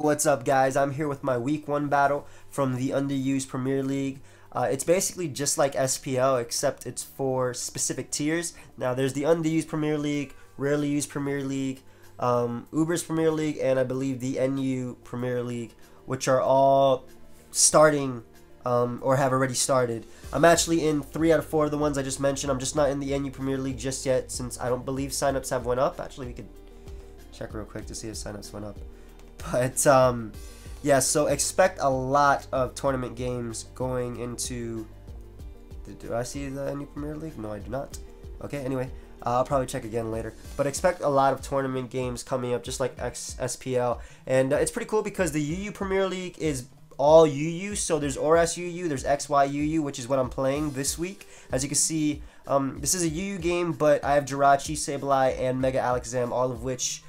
What's up, guys? I'm here with my week 1 battle from the Underused Premier League. It's basically just like SPL, except it's for specific tiers. Now, there's the Underused Premier League, Rarely Used Premier League, Uber's Premier League, and I believe the NU Premier League, which are all starting or have already started. I'm actually in 3 out of 4 of the ones I just mentioned. I'm just not in the NU Premier League just yet, since I don't believe signups have went up. Actually, we could check real quick to see if signups went up. But yeah, so expect a lot of tournament games going into. Do I see the NU Premier League? No, I do not. Okay, anyway, I'll probably check again later. But expect a lot of tournament games coming up, just like SPL. And it's pretty cool because the UU Premier League is all UU. So there's ORAS UU, there's XY UU, which is what I'm playing this week. As you can see, this is a UU game, but I have Jirachi, Sableye, and Mega Alakazam, all of which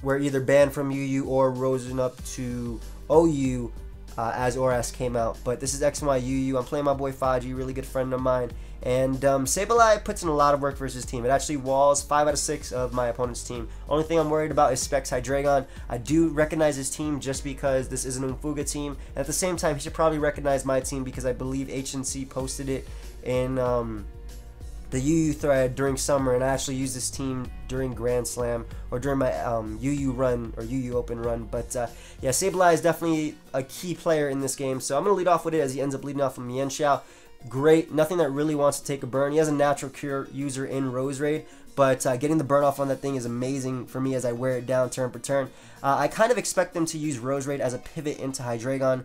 were either banned from UU or risen up to OU as ORAS came out. But this is XY UU. I'm playing my boy Faji, really good friend of mine. And Sableye puts in a lot of work for his team. It actually walls 5 out of 6 of my opponent's team. Only thing I'm worried about is Specs Hydreigon. I do recognize his team just because this is an Unfuga team. And at the same time, he should probably recognize my team because I believe HNC posted it in the UU thread during summer, and I actually used this team during Grand Slam or during my UU run or UU Open run. But yeah, Sableye is definitely a key player in this game, so I'm going to lead off with it as he ends up leading off from Mienshao. Great, nothing that really wants to take a burn. He has a natural cure user in Rose Raid, but getting the burn off on that thing is amazing for me as I wear it down turn per turn. I kind of expect them to use Rose Raid as a pivot into Hydreigon.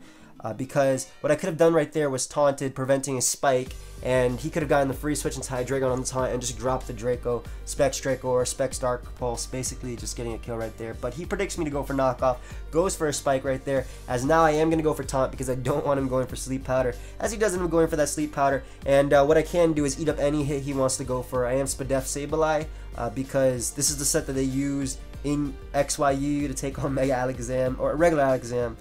Because what I could have done right there was taunted, preventing his spike, and he could have gotten the free switch into Hydreigon on the taunt and just dropped the Draco, Specs Draco, or Specs Dark Pulse, basically just getting a kill right there. But he predicts me to go for knockoff, goes for a spike right there, as now I am going to go for taunt because I don't want him going for sleep powder, as he doesn't end up going for that sleep powder. And what I can do is eat up any hit he wants to go for. I am Spadef Sableye because this is the set that they use in XYU to take on Mega Alakazam, or regular Alakazam,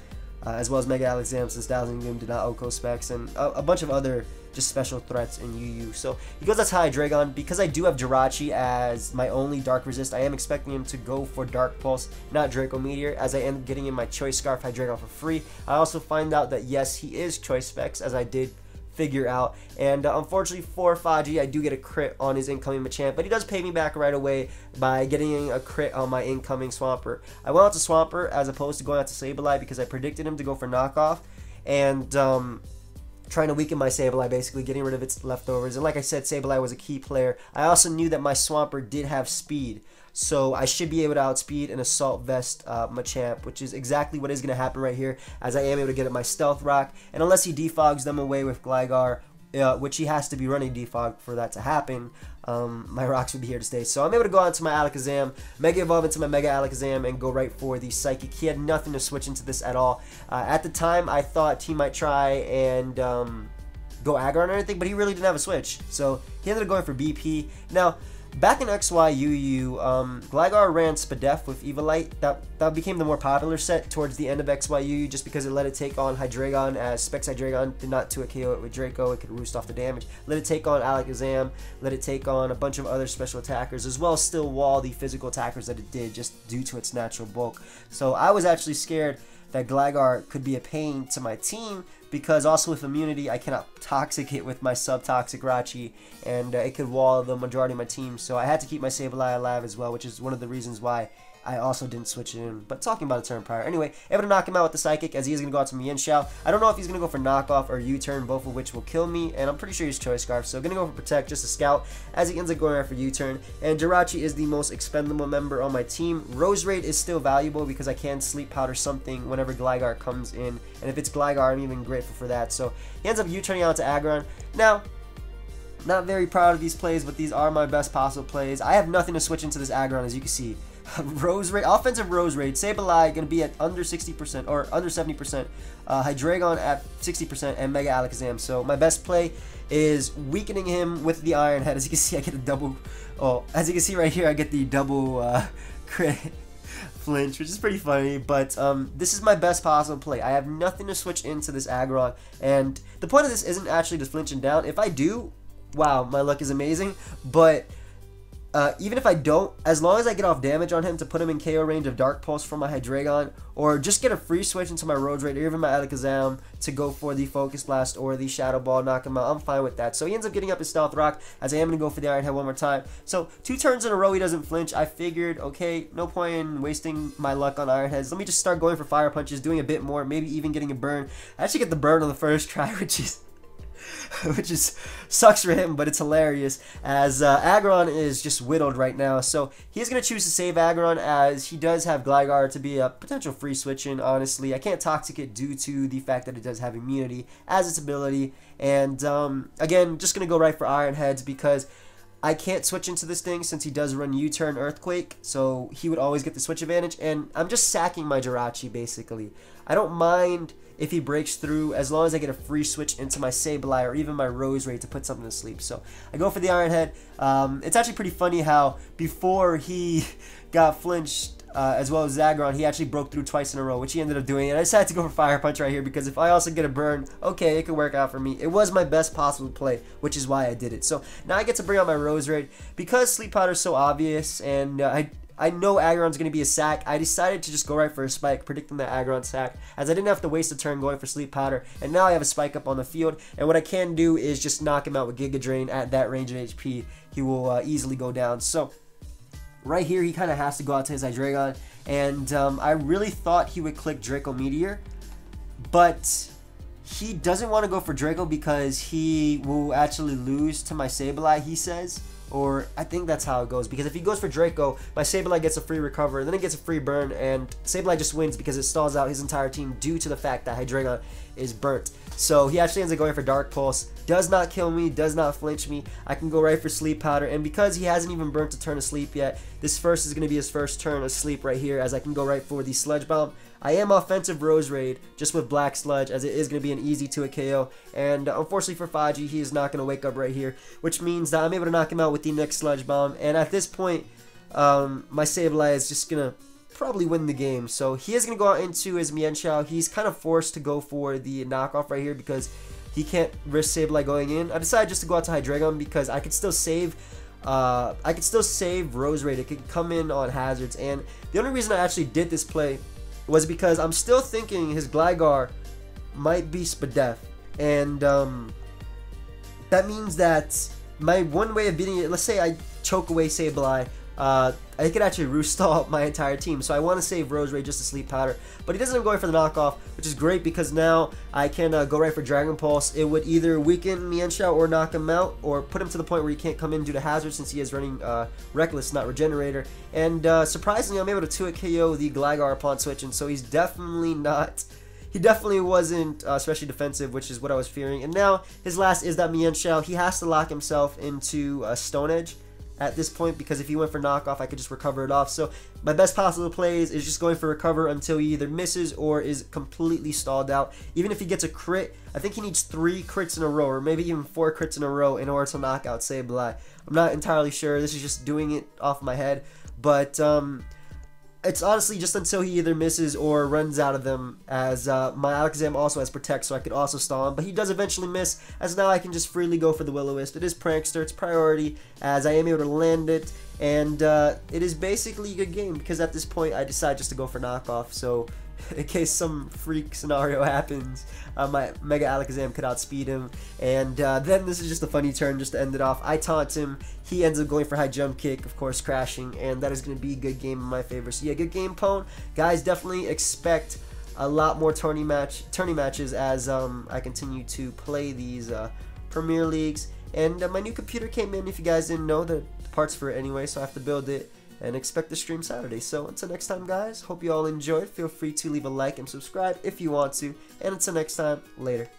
as well as Mega Alakazam, since Dazzling Gleam did not OHKO specs, and a bunch of other just special threats in UU. So he goes that's Hydreigon. Because I do have Jirachi as my only Dark Resist, I am expecting him to go for Dark Pulse, not Draco Meteor, as I end up getting in my Choice Scarf Hydreigon for free. I also find out that yes, he is Choice Specs, as I did figure out, and unfortunately for Faji, I do get a crit on his incoming Machamp, but he does pay me back right away by getting a crit on my incoming Swampert. I went out to Swampert as opposed to going out to Sableye because I predicted him to go for knockoff, and trying to weaken my Sableye, basically getting rid of its leftovers. And like I said, Sableye was a key player. I also knew that my Swampert did have speed, so I should be able to outspeed an Assault Vest Machamp, which is exactly what is going to happen right here, as I am able to get at my Stealth Rock. And unless he defogs them away with Gligar, which he has to be running defog for that to happen, my rocks would be here to stay. So I'm able to go on to my Alakazam, Mega Evolve into my Mega Alakazam, and go right for the Psychic. He had nothing to switch into this at all. At the time, I thought he might try and go Aggron or anything, but he really didn't have a switch. So he ended up going for BP. Now, back in XYUU, Gligar ran Spadef with Evilite. That became the more popular set towards the end of XYUU, just because it let it take on Hydreigon, as Specs Hydreigon did not 2 KO it with Draco. It could roost off the damage. Let it take on Alakazam. Let it take on a bunch of other special attackers, as well as still wall the physical attackers that it did, just due to its natural bulk. So I was actually scared that Gligar could be a pain to my team, because also with immunity, I cannot Toxic it with my Subtoxic Rachi, and it could wall the majority of my team. So I had to keep my Sableye alive as well, which is one of the reasons why I also didn't switch it in. But talking about a turn prior. Anyway, able to knock him out with the Psychic, as he is going to go out to Mienshao. I don't know if he's going to go for knockoff or U-turn, both of which will kill me, and I'm pretty sure he's Choice Scarf. So going to go for Protect, just a Scout, as he ends up going out for U-turn. And Jirachi is the most expendable member on my team. Rose Raid is still valuable because I can Sleep Powder something whenever Gligar comes in, and if it's Gligar, I'm even grateful for that. So he ends up U-turning out to Aggron. Now, not very proud of these plays, but these are my best possible plays. I have nothing to switch into this Aggron, as you can see. Rose Raid, offensive Rose Raid, Sableye going to be at under 60% or under 70%, Hydreigon at 60%, and Mega Alakazam. So my best play is weakening him with the Iron Head. As you can see, I get a double. Oh, as you can see right here, I get the double crit flinch, which is pretty funny. But this is my best possible play. I have nothing to switch into this Aggron, and the point of this isn't actually to flinch him down. If I do, wow, my luck is amazing. But even if I don't, as long as I get off damage on him to put him in KO range of Dark Pulse from my Hydreigon, or just get a free switch into my Roserade or even my Alakazam to go for the Focus Blast or the Shadow Ball, knock him out, I'm fine with that. So he ends up getting up his Stealth Rock, as I am going to go for the Iron Head one more time. So 2 turns in a row he doesn't flinch. I figured, okay, no point in wasting my luck on Iron Heads. Let me just start going for Fire Punches, doing a bit more, maybe even getting a burn. I actually get the burn on the first try, which is sucks for him, but it's hilarious, as Aggron is just whittled right now. So he's going to choose to save Aggron, as he does have Gligar to be a potential free switch in. Honestly, I can't Toxic it due to the fact that it does have immunity as its ability. And again, just going to go right for Iron Heads, because I can't switch into this thing since he does run U-turn Earthquake, so he would always get the switch advantage, and I'm just sacking my Jirachi basically. I don't mind if he breaks through, as long as I get a free switch into my Sableye or even my Roserade to put something to sleep. So I go for the Iron Head. It's actually pretty funny how before he got flinched, as well as Aggron, he actually broke through twice in a row, which he ended up doing. And I decided to go for Fire Punch right here, because if I also get a burn, okay, it could work out for me. It was my best possible play, which is why I did it. So now I get to bring out my Roserade. Because Sleep Powder is so obvious, and I know Aggron's going to be a sack, I decided to just go right for a Spike, predicting that Aggron sack, as I didn't have to waste a turn going for Sleep Powder, and now I have a Spike up on the field, and what I can do is just knock him out with Giga Drain at that range of HP. He will easily go down. So right here, he kind of has to go out to his Hydreigon, and I really thought he would click Draco Meteor, but he doesn't want to go for Draco because he will actually lose to my Sableye, he says. Or I think that's how it goes, because if he goes for Draco, my Sableye gets a free recover, then it gets a free burn, and Sableye just wins because it stalls out his entire team due to the fact that Hydreigon is burnt. So he actually ends up going for Dark Pulse. Does not kill me, does not flinch me. I can go right for Sleep Powder, and because he hasn't even burnt a turn of sleep yet, this first is going to be his first turn of sleep right here, as I can go right for the Sludge Bomb. I am offensive Roserade, just with Black Sludge, as it is going to be an easy 2-hit KO. And unfortunately for Faji, he is not going to wake up right here, which means that I'm able to knock him out with the next Sludge Bomb. And at this point, my Sableye is just going to probably win the game. So he is going to go out into his Mienshao. He's kind of forced to go for the knockoff right here because he can't risk Sableye going in. I decided just to go out to Hydreigon because I could still save Roserade. It could come in on hazards. And the only reason I actually did this play was because I'm still thinking his Gligar might be Spadef, and that means that my one way of beating it, let's say I choke away Sableye, I could actually roost-stall my entire team. So I want to save Roserade just to Sleep Powder, but he doesn't end up going for the knockoff, which is great because now I can go right for Dragon Pulse. It would either weaken Mienshao or knock him out, or put him to the point where he can't come in due to hazard since he is running Reckless, not Regenerator. And surprisingly, I'm able to 2-hit KO the Gligar upon switching, so he's definitely not... He definitely wasn't especially defensive, which is what I was fearing. And now his last is that Mienshao. He has to lock himself into Stone Edge at this point, because if he went for knockoff, I could just recover it off. So my best possible plays is just going for recover until he either misses or is completely stalled out. Even if he gets a crit, I think he needs 3 crits in a row, or maybe even 4 crits in a row in order to knock out Sableye. I'm not entirely sure. This is just doing it off my head, but it's honestly just until he either misses or runs out of them, as my Alakazam also has Protect, so I could also stall him. But he does eventually miss, as now I can just freely go for the Will-O-Wisp. It is Prankster, it's priority, as I am able to land it, and it is basically a good game, because at this point I decide just to go for knockoff, so in case some freak scenario happens, my Mega Alakazam could outspeed him. And then this is just a funny turn just to end it off. I taunt him, he ends up going for high jump kick, of course crashing, and that is going to be a good game in my favor. So yeah, good game, Pwn. Guys, definitely expect a lot more tourney matches as I continue to play these Premier Leagues. And my new computer came in, if you guys didn't know, the parts for it anyway, so I have to build it. And expect the stream Saturday. So until next time, guys, hope you all enjoyed. Feel free to leave a like and subscribe if you want to. And until next time, later.